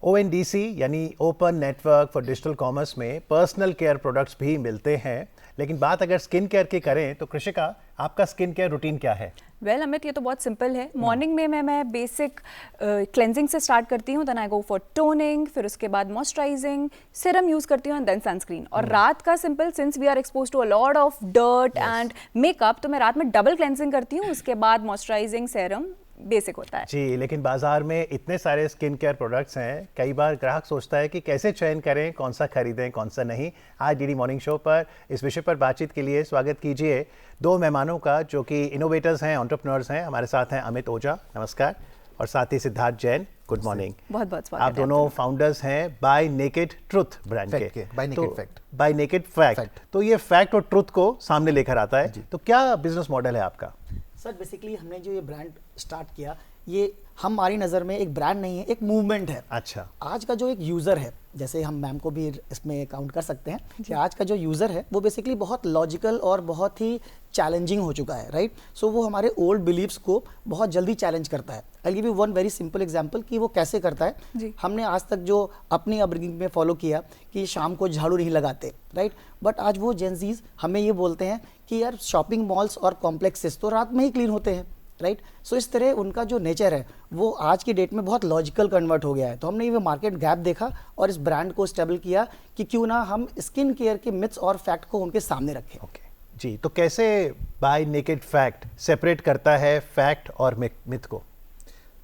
ONDC यानी open network for digital commerce में personal care products भी मिलते हैं, लेकिन बात अगर स्किन केयर की करें तो कृषिका, आपका स्किन केयर रूटीन क्या है? अमित, ये तो बहुत सिंपल है। मॉर्निंग में मैं बेसिक क्लेंजिंग से स्टार्ट करती हूँ, then I go for toning, फिर उसके बाद मॉइस्चराइजिंग, सीरम यूज करती हूँ एंड देन सनस्क्रीन। और रात का simple, since we are expose to a lot of dirt and makeup, तो मैं रात में डबल क्लेंजिंग करती हूँ, उसके बाद मॉइस्चराइजिंग, सीरम बेसिक होता है जी। लेकिन बाजार में इतने सारे स्किन केयर प्रोडक्ट्स हैं, कई बार ग्राहक सोचता है कि कैसे चयन करें, कौन सा खरीदें कौन सा नहीं। आज डीडी मॉर्निंग शो पर इस विषय पर बातचीत के लिए स्वागत कीजिए दो मेहमानों का जो कि इनोवेटर्स हैं, एंटरप्रेन्योर्स हैं। हमारे साथ हैं अमित ओझा, नमस्कार, और साथ ही सिद्धार्थ जैन, गुड मॉर्निंग। बहुत बहुत स्वागत। आप दोनों फाउंडर्स हैं बाय नेकेड ट्रुथ ब्रांड के। Bye naked fact. तो ये फैक्ट और ट्रुथ को सामने लेकर आता है, तो क्या बिजनेस मॉडल है आपका? सर बेसिकली हमने जो ये ब्रांड स्टार्ट किया, ये हमारी नज़र में एक ब्रांड नहीं है, एक मूवमेंट है। अच्छा। आज का जो एक यूज़र है, जैसे हम मैम को भी इसमें काउंट कर सकते हैं कि आज का जो यूज़र है वो बेसिकली बहुत लॉजिकल और बहुत ही चैलेंजिंग हो चुका है, राइट। सो वो हमारे ओल्ड बिलीव्स को बहुत जल्दी चैलेंज करता है। I give you one very simple example कि वो कैसे करता है। हमने आज तक जो अपनी अपब्रिंगिंग में फॉलो किया कि शाम को झाड़ू नहीं लगाते, राइट, बट आज वो जेंजीज हमें ये बोलते हैं कि यार शॉपिंग मॉल्स और कॉम्प्लेक्सेस तो रात में ही क्लीन होते हैं, राइट। सो इस तरह उनका जो नेचर है वो आज की डेट में बहुत लॉजिकल कन्वर्ट हो गया है। तो हमने ये मार्केट गैप देखा और इस ब्रांड को स्टेबल किया कि क्यों ना हम स्किन केयर के मिथ्स और फैक्ट को उनके सामने रखें। ओके जी। तो कैसे बाय नेकेड फैक्ट सेपरेट करता है फैक्ट और मिथ को?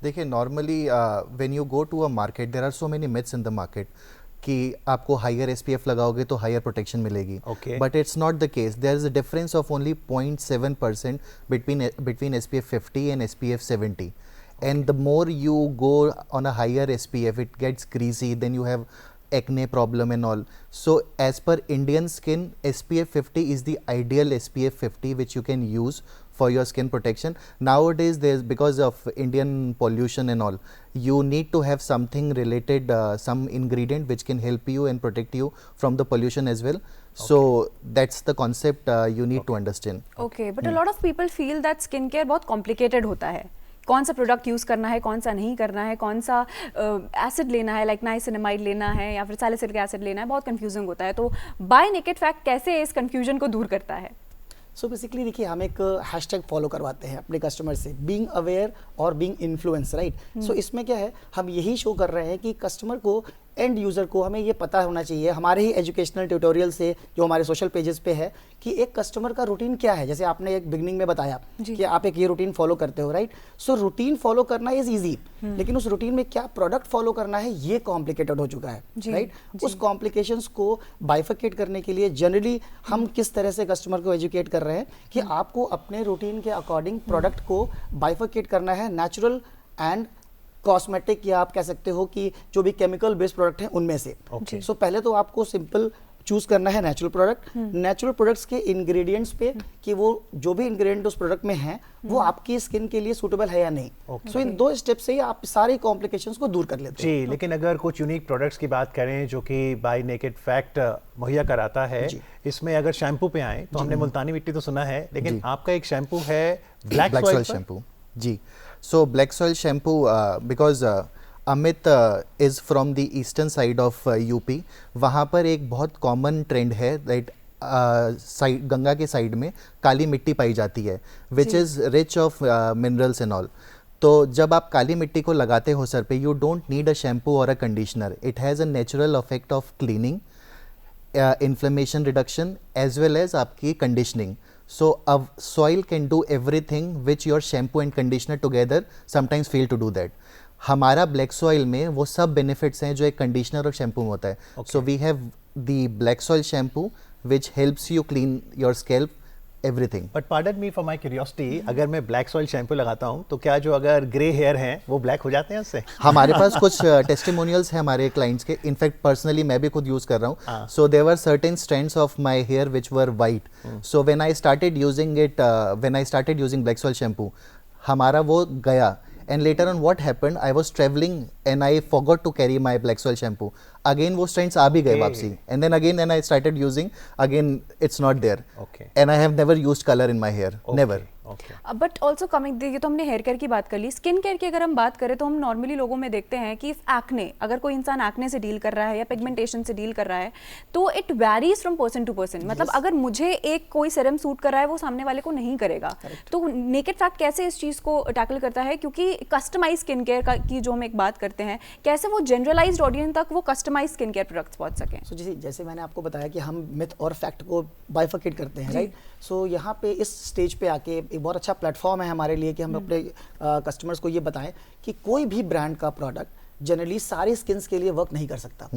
देखिए, normally when you go to a market there are so many myths in the market कि आपको हायर SPF लगाओगे तो हायर प्रोटेक्शन मिलेगी, but it's not the case. There is a difference of only 0.7% between SPF 50 and SPF 70, and the more you go on a higher SPF, it gets greasy, then you have acne problem and all. So as per Indian skin, SPF 50 is the ideal SPF 50 which you can use for your skin protection. Nowadays there's, because of Indian pollution and all, you need to have something related, some ingredient which can help you and protect you from the pollution as well. So that's the concept you need to understand. Okay, but a lot of people feel that skincare बहुत complicated होता है। कौन सा product use करना है, कौन सा नहीं करना है, कौन सा एसिड लेना है, लाइक नाइसिनामाइड लेना है या फिर सैलिसिलिक एसिड लेना है, बहुत कंफ्यूजिंग होता है। तो बाय नेकेड फैक्ट कैसे इस कंफ्यूजन को दूर करता है? सो बेसिकली देखिए, हम एक हैशटैग फॉलो करवाते हैं अपने कस्टमर से, बीइंग अवेयर और बीइंग इन्फ्लुएंस, राइट। सो इसमें क्या है, हम यही शो कर रहे हैं कि कस्टमर को, एंड यूज़र को, हमें ये पता होना चाहिए हमारे ही एजुकेशनल ट्यूटोरियल से जो हमारे सोशल पेजेस पे है कि एक कस्टमर का रूटीन क्या है। जैसे आपने एक बिगनिंग में बताया कि आप एक ये रूटीन फॉलो करते हो, राइट। सो रूटीन फॉलो करना इज ईजी, लेकिन उस रूटीन में क्या प्रोडक्ट फॉलो करना है ये कॉम्प्लिकेटेड हो चुका है, राइट। उस कॉम्प्लिकेशंस को बाइफिकेट करने के लिए जनरली हम किस तरह से कस्टमर को एजुकेट कर रहे हैं कि आपको अपने रूटीन के अकॉर्डिंग प्रोडक्ट को बाइफिकेट करना है, नेचुरल एंड कॉस्मेटिक, या आप कह सकते हो कि जो भी केमिकल बेस्ड प्रोडक्ट हैं उनमें से। सो पहले तो आपको सिंपल चूज करना है नेचुरल प्रोडक्ट, नेचुरल प्रोडक्ट्स के इंग्रेडिएंट्स पे कि वो जो भी इंग्रेडिएंट उस प्रोडक्ट में हैं वो आपकी स्किन के लिए सूटेबल है या नहीं। सो इन दो स्टेप से ही आप सारी कॉम्प्लिकेशंस को दूर कर लेते हैं। जी, लेकिन अगर कुछ यूनिक प्रोडक्ट्स की बात करें जो कि बाय नेकेड फैक्ट मुहैया कराता है, इसमें अगर शैम्पू पे आए तो हमने मुल्तानी मिट्टी तो सुना है, लेकिन आपका एक शैम्पू है ब्लैक सॉइल शैम्पू। जी, so black soil shampoo because Amit is from the eastern side of UP. वहाँ पर एक बहुत कॉमन ट्रेंड है, राइट, साइड गंगा के साइड में काली मिट्टी पाई जाती है which is rich of minerals and all. तो जब आप काली मिट्टी को लगाते हो सर पे, you don't need a shampoo और a conditioner. It has a natural effect of cleaning, inflammation reduction as well as आपकी conditioning. So a soil can do everything which your shampoo and conditioner together sometimes fail to do that. हमारा black soil में वो सब benefits हैं जो एक conditioner और shampoo में होता है। So we have the black soil shampoo which helps you clean your scalp everything. But pardon me for my curiosity, अगर मैं ब्लैक सॉइल शैम्पू लगाता हूँ तो क्या जो अगर ग्रे हेयर हैं वो ब्लैक हो जाते हैं उससे? हमारे पास कुछ टेस्टिमोनियल्स हैं हमारे क्लाइंट्स के, इनफैक्ट पर्सनली मैं भी खुद यूज कर रहा हूँ। So there were certain strands of my hair which were white. So when I started using black soil shampoo, हमारा वो गया। And later on what happened, I was traveling and I forgot to carry my black soil shampoo. Again वो strands आ भी गए वापसी, and then I started using, again it's not there. And I have never used color in my hair, never. Okay. But also coming, देखिए तो हमने hair care की बात कर ली, स्किन केयर की अगर हम बात करें तो हम नॉर्मली लोगों में देखते हैं कि एक्ने, अगर कोई इंसान एक्ने से डील कर रहा है या पिगमेंटेशन से डील कर रहा है तो it varies from person to person. मतलब अगर मुझे एक कोई सीरम सूट कर रहा है वो सामने वाले को नहीं करेगा। तो नेकेड फैक्ट कैसे इस चीज़ को टैकल करता है, क्योंकि कस्टमाइज स्किन केयर की जो हम एक बात करते हैं, कैसे वो जनरलाइज्ड ऑडियंस तक वो कस्टमाइज स्किन केयर प्रोडक्ट्स पहुंच सकें। सो जैसे मैंने आपको बताया कि हम मिथ और फैक्ट को बाइफर्केट करते हैं, राइट। सो यहाँ पे इस स्टेज पे आके एक बहुत अच्छा प्लेटफॉर्म है हमारे लिए कि हम अपने कस्टमर्स को ये बताएं कि कोई भी ब्रांड का प्रोडक्ट जनरली सारी स्किन्स के लिए वर्क नहीं कर सकता,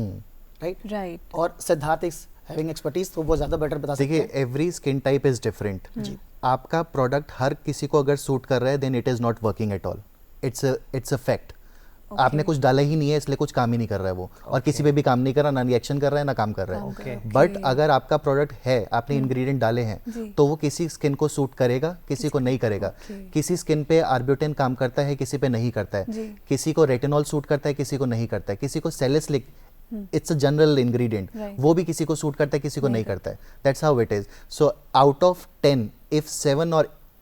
राइट। और सिद्धार्थ हैविंग एक्सपर्टीज तो वो ज्यादा बेटर बता सकते हैं। देखिए, every skin type is different. आपका प्रोडक्ट हर किसी को अगर सूट कर रहा है then it is not working at all. It's a fact. आपने कुछ डाला ही नहीं है इसलिए कुछ काम ही नहीं कर रहा है वो, और किसी पे भी काम नहीं कर रहा, ना रिएक्शन कर रहा है ना काम कर रहा है। बट अगर आपका प्रोडक्ट है, आपने इंग्रेडिएंट डाले हैं, तो वो किसी स्किन को सूट करेगा, किसी को नहीं करेगा। किसी स्किन पे आर्ब्यूटेन काम करता है, किसी पे नहीं करता है। किसी को रेटिनॉल सूट करता है, किसी को नहीं करता है। किसी को salicylic, it's a general ingredient, वो भी किसी को सूट करता है, किसी को नहीं करता है। That's how it is. So out of 10 if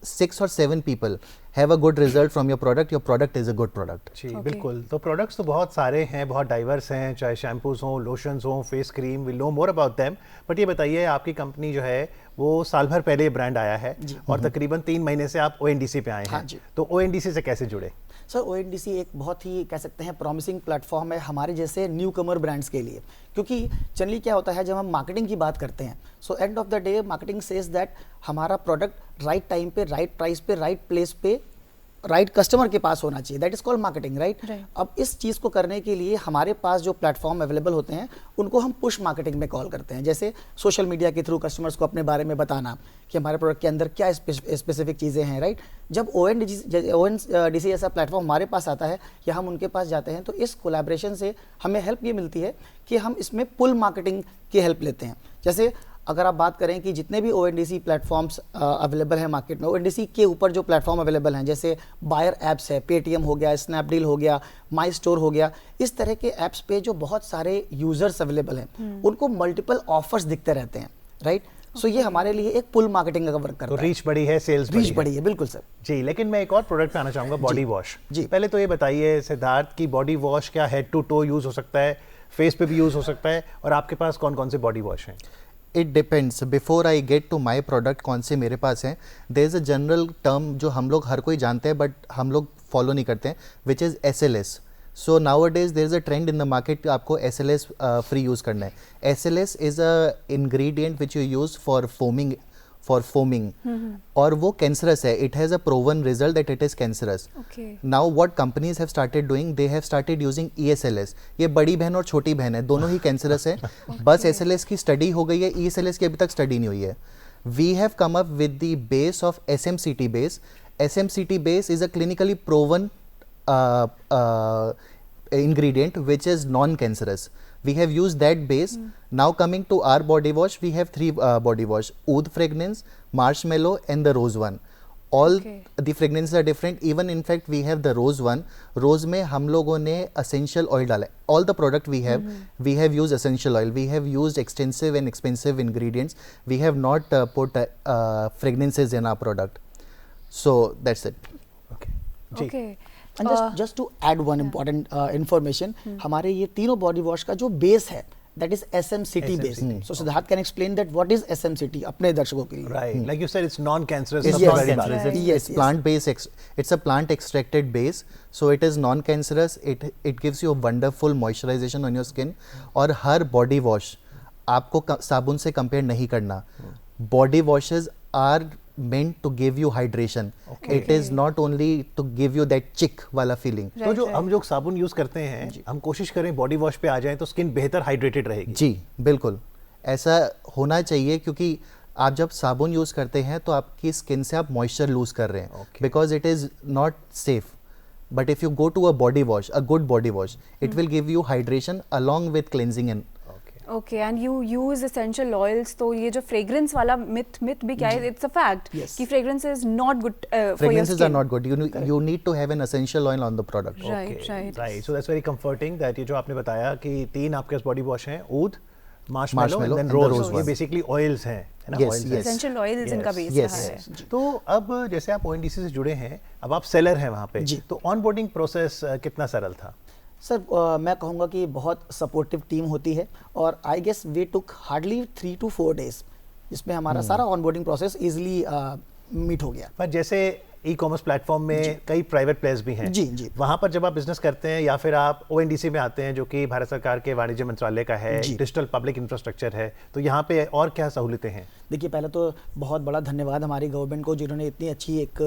6 or 7 people have a good result from your product is a good product। जी बिल्कुल। तो प्रोडक्ट्स तो बहुत सारे हैं, बहुत डाइवर्स हैं, चाहे शैम्पूज हों, लोशंस हों, face cream, will know more about them. But ये बताइए, आपकी कंपनी जो है वो साल भर पहले ब्रांड आया है और तकरीबन 3 महीने से आप ONDC पे आए हैं। तो ONDC से कैसे जुड़े? सर, ONDC एक बहुत ही कह सकते हैं प्रॉमिसिंग प्लेटफॉर्म है हमारे जैसे न्यू कमर ब्रांड्स के लिए, क्योंकि जनरली क्या होता है जब हम मार्केटिंग की बात करते हैं, so end of the day marketing says that हमारा प्रोडक्ट राइट टाइम पे, राइट प्राइस पे, राइट प्लेस पे, राइट कस्टमर के पास होना चाहिए। That is called marketing, right. अब इस चीज़ को करने के लिए हमारे पास जो प्लेटफॉर्म अवेलेबल होते हैं उनको हम पुश मार्केटिंग में कॉल करते हैं। जैसे सोशल मीडिया के थ्रू कस्टमर्स को अपने बारे में बताना कि हमारे प्रोडक्ट के अंदर क्या स्पेसिफिक चीज़ें हैं, राइट। जब ONDC जैसा प्लेटफॉर्म हमारे पास आता है या हम उनके पास जाते हैं, तो इस कोलैबोरेशन से हमें हेल्प ये मिलती है कि हम इसमें पुल मार्केटिंग की हेल्प लेते हैं। जैसे अगर आप बात करें कि जितने भी ONDC प्लेटफॉर्म्स अवेलेबल हैं मार्केट में, ONDC के ऊपर जो प्लेटफॉर्म अवेलेबल हैं, जैसे बायर ऐप्स है, पेटीएम हो गया, स्नैपडील हो गया, माई स्टोर हो गया, इस तरह के ऐप्स पे जो बहुत सारे यूजर्स अवेलेबल हैं, उनको मल्टीपल ऑफर्स दिखते रहते हैं, राइट। सो ये हमारे लिए एक पुल मार्केटिंग का वर्क करता है। तो रीच बड़ी है, सेल्स बड़ी है, बिल्कुल सर। जी, लेकिन मैं एक और प्रोडक्ट पे आना चाहूँगा, बॉडी वॉश। जी, पहले तो ये बताइए सिद्धार्थ की बॉडी वॉश क्या हेड टू टो यूज़ हो सकता है, फेस पे भी यूज़ हो सकता है, और आपके पास कौन कौन से बॉडी वॉश हैं? It depends. Before I get to my product कौन से मेरे पास हैं, there is a general term जो हम लोग हर कोई जानते हैं बट हम लोग फॉलो नहीं करते हैं, which is SLS। So nowadays there is a trend in the market, आपको SLS फ्री यूज़ करना है। SLS is a ingredient which you use for foaming, और वो कैंसरस है। It has a proven result that it is cancerous. Now what companies have started doing, they have started using ESLS। ये बड़ी बहन और छोटी बहन है, दोनों ही कैंसरस है। बस SLS की स्टडी हो गई है, ESLS की अभी तक स्टडी नहीं हुई है। We have come up with the base of SMCT base. SMCT base is a clinically proven ingredient which is non-cancerous. We have used that base. Now coming to our body wash, we have 3 body wash: Oud fragrance, marshmallow and the rose one. All the fragrances are different. Even in fact we have the rose one. Rose में हम लोगों ने essential oil डाला है. All the product we have used essential oil. We have used extensive and expensive ingredients. We have not put fragrances in our product. So that's it. Okay. And just to add one important information, हमारे ये तीनों body wash का जो base है that is SMCT based. So Siddharth can explain that what is SMCT अपने दर्शकों के लिए. Right, like you said, it's non-cancerous. It's non-cancerous. It's plant-based. It's a plant extracted base, so it is non-cancerous. It gives you a wonderful moisturization on your skin. और हर body wash आपको साबुन से compare नहीं करना. Body washes are meant to give you hydration. It is not only to give you that chick वाला feeling. तो जो हम लोग साबुन यूज करते हैं, हम कोशिश करें बॉडी वॉश पे आ जाएं तो स्किन बेहतर हाइड्रेटेड रहेगी। जी बिल्कुल, ऐसा होना चाहिए, क्योंकि आप जब साबुन यूज करते हैं तो आपकी स्किन से आप मॉइस्चर लूज कर रहे हैं, because it is not safe. But if you go to a body wash, a good body wash, it will give you hydration along with cleansing and Okay, and you use essential oils. तो ये जो fragrance वाला myth भी क्या है? It's a fact कि fragrance is not good for your skin. Fragrances are not good. You need to have an essential oil on the product. Right. Right. So that's very comforting that ये जो आपने बताया कि 3 आपके पास body wash हैं, oud, marshmallow and Marshmallow then and the rose, rose ये one. Basically oils हैं, है ना? Yes, Oils हैं। yes. एसेंशियल ऑयल्स इनका Yes, बेस yes. रहा है। तो अब जैसे आप ONDC से जुड़े हैं, अब आप सेलर हैं वहाँ पे, जी। तो ऑनबोर्डिंग प्रोसेस कितना सरल था? सर मैं कहूँगा कि बहुत सपोर्टिव टीम होती है और I guess we took hardly 3 to 4 days जिसमें हमारा सारा ऑनबोर्डिंग प्रोसेस इजीली मीट हो गया। पर जैसे ई कॉमर्स प्लेटफॉर्म में कई प्राइवेट प्लेयर्स भी हैं, जी, जी। वहाँ पर जब आप बिजनेस करते हैं या फिर आप ONDC में आते हैं जो कि भारत सरकार के वाणिज्य मंत्रालय का है, जी। डिजिटल पब्लिक इंफ्रास्ट्रक्चर है, तो यहाँ पे और क्या सहूलियतें हैं? देखिए पहले तो बहुत बड़ा धन्यवाद हमारी गवर्नमेंट को जिन्होंने इतनी अच्छी एक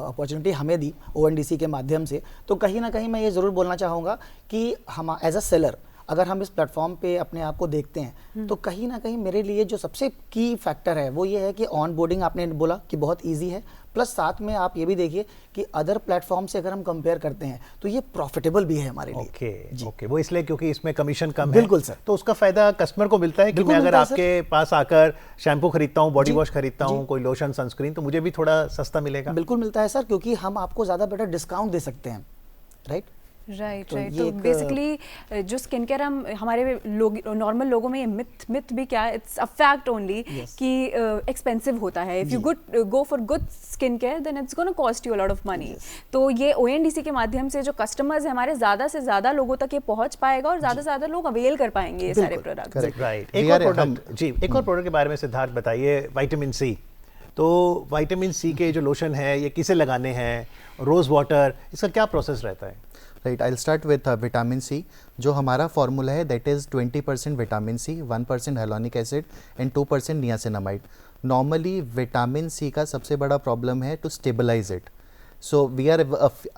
अपॉर्चुनिटी हमें दी ONDC के माध्यम से। तो कहीं ना कहीं मैं ये ज़रूर बोलना चाहूँगा कि हम एज अ सेलर अगर हम इस प्लेटफॉर्म पे अपने आप को देखते हैं तो कहीं ना कहीं मेरे लिए जो सबसे की फैक्टर है वो ये है कि ऑन बोर्डिंग आपने बोला कि बहुत इजी है, प्लस साथ में आप ये भी देखिए कि अदर प्लेटफॉर्म से अगर हम कंपेयर करते हैं तो ये प्रॉफिटेबल भी है हमारे लिए। ओके ओके, वो इसलिए क्योंकि इसमें कमीशन कम है। बिल्कुल सर। तो उसका फायदा कस्टमर को मिलता है कि बिल्कुल मैं अगर मिलता है सर। आपके पास आकर शैम्पू खरीदता हूँ, बॉडी जी, वॉश खरीदता हूँ, जी। कोई लोशन, सनस्क्रीन, तो मुझे भी थोड़ा सस्ता मिलेगा। बिल्कुल मिलता है सर, क्योंकि हम आपको ज़्यादा बेटर डिस्काउंट दे सकते हैं, राइट? राइट तो राइट। ये तो एक, बेसिकली जो स्किन केयर हम हमारे लोग नॉर्मल लोगों में ये मिथ भी क्या, it's a fact only Yes. कि एक्सपेंसिव होता है। If you go for good skin care then it's gonna cost you a lot of money. तो ये ONDC के माध्यम से जो कस्टमर्स हैं हमारे, ज़्यादा से ज़्यादा लोगों तक ये पहुंच पाएगा और ज़्यादा से ज़्यादा लोग अवेल कर पाएंगे ये सारे प्रोडक्ट। Correct. राइट। We एक और are- प्रोडक्ट जी, एक और प्रोडक्ट के बारे में सिद्धार्थ बताइए, विटामिन सी। तो विटामिन सी के जो लोशन है ये किसे लगाने हैं, रोज वाटर, इसका क्या प्रोसेस रहता है? Right, I start with vitamin C. जो हमारा फॉर्मूला है that is 20% vitamin C, 1% hyaluronic acid and 2% niacinamide. Normally vitamin C का सबसे बड़ा प्रॉब्लम है to stabilize it. So we are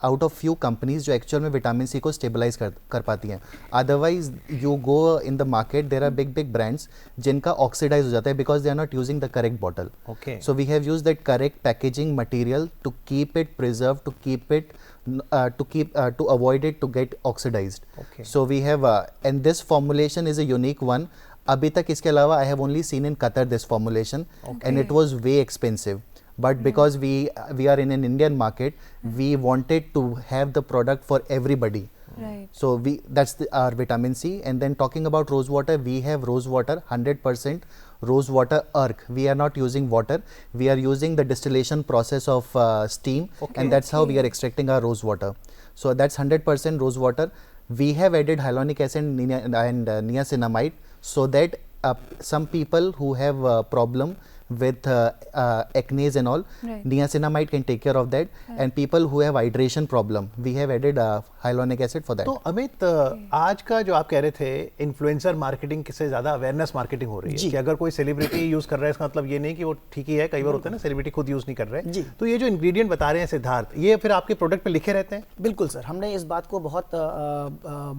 out of few companies जो एक्चुअल में विटामिन सी को स्टेबलाइज कर पाती हैं। Otherwise you go in the market, there are big brands जिनका ऑक्सीडाइज हो जाता है because they are not using the correct bottle. Okay. So we have used that correct packaging material to keep it preserved, to keep it to avoid it to get oxidized. Okay. So we have and this formulation is a unique one. अभी तक इसके अलावा I have only seen in Qatar this formulation, and it was way expensive. But because we are in an Indian market, we wanted to have the product for everybody. Right. So that's our vitamin C. And then talking about rose water, we have rose water 100% rose water ERC. We are not using water. We are using the distillation process of steam, and that's how we are extracting our rose water. So that's 100% rose water. We have added hyaluronic acid and niacinamide so that some people who have problem with acne and all, Right. niacinamide can take care of that. And people who have hydration problem, we have added hyaluronic acid for that. तो अमित, आज का जो आप कह रहे थे influencer marketing से ज़्यादा अवेयरनेस मार्केटिंग हो रही है जी। कि अगर कोई सेलिब्रिटी यूज़ कर रहा है इसका मतलब ये नहीं कि वो ठीक ही है, कई बार होता है ना सेलिब्रिटी खुद यूज़ नहीं कर रहे जी। तो ये जो इंग्रेडिएंट बता रहे हैं सिद्धार्थ, ये फिर आपके प्रोडक्ट पे लिखे रहते हैं? बिल्कुल सर, हमने इस बात को बहुत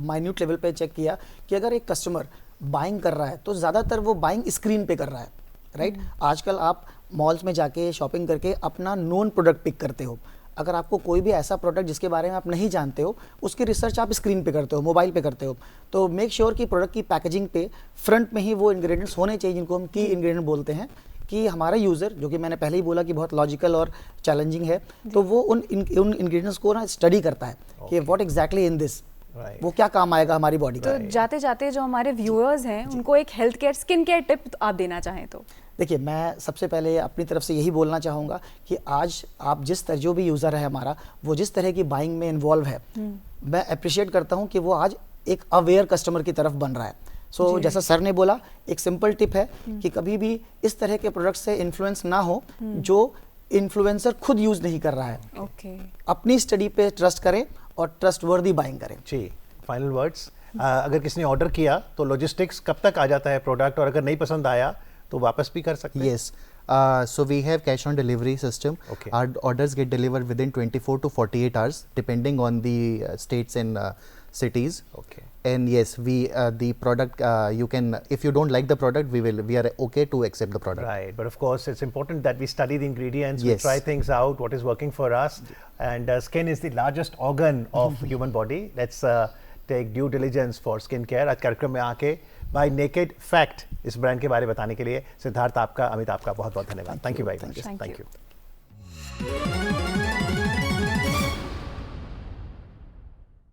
माइन्यूट लेवल पे चेक किया कि अगर एक कस्टमर बाइंग कर रहा है तो ज़्यादातर वो बाइंग स्क्रीन पे कर रहा है, राइट? आजकल आप मॉल्स में जाके शॉपिंग करके अपना नोन प्रोडक्ट पिक करते हो। अगर आपको कोई भी ऐसा प्रोडक्ट जिसके बारे में आप नहीं जानते हो, उसकी रिसर्च आप स्क्रीन पे करते हो, मोबाइल पे करते हो। तो मेक श्योर कि प्रोडक्ट की पैकेजिंग पे फ्रंट में ही वो इंग्रेडिएंट्स होने चाहिए जिनको हम की इंग्रेडिएंट बोलते हैं, कि हमारा यूज़र, जो कि मैंने पहले ही बोला कि बहुत लॉजिकल और चैलेंजिंग है, तो वो उन इंग्रेडिएंट्स को ना स्टडी करता है कि what exactly in this, Right. वो क्या काम आएगा हमारी बॉडी का। तो जाते जाते जो हमारे व्यूअर्स हैं उनको एक health care skin care tip आप देना चाहें तो? देखिए, मैं सबसे पहले अपनी तरफ से यही बोलना चाहूँगा कि आज आप जिस तरह, जो भी यूज़र है हमारा, वो जिस तरह की बाइंग में इन्वॉल्व है, मैं अप्रिशिएट करता हूँ कि वो आज एक अवेयर कस्टमर की तरफ बन रहा है। सो जैसा सर ने बोला, एक सिंपल टिप है कि कभी भी इस तरह के प्रोडक्ट से इन्फ्लुएंस ना हो जो इन्फ्लुएंसर खुद यूज़ नहीं कर रहा है। ओके। अपनी स्टडी पे ट्रस्ट करें और ट्रस्टवर्दी बाइंग करें। जी, फाइनल वर्ड्स। अगर किसी ने ऑर्डर किया तो लॉजिस्टिक्स कब तक आ जाता है प्रोडक्ट, और अगर नहीं पसंद आया तो वापस भी कर सकते हैं? Yes. So we have cash on delivery system. Okay. Our orders get delivered within 24 to 48 hours, depending on the states and cities. Okay. And yes, we the product you can, if you don't like the product, we are okay to accept the product. Right, but of course it's important that we study the ingredients, we Yes. try things out, what is working for us, and skin is the largest organ of human body. Let's take due diligence for skin care. आज कार्यक्रम में आके bye naked fact इस brand के बारे में बताने के लिए सिद्धार्थ आपका, अमित आपका बहुत बहुत धन्यवाद। थैंक यू भाई। Thank you. Thank you.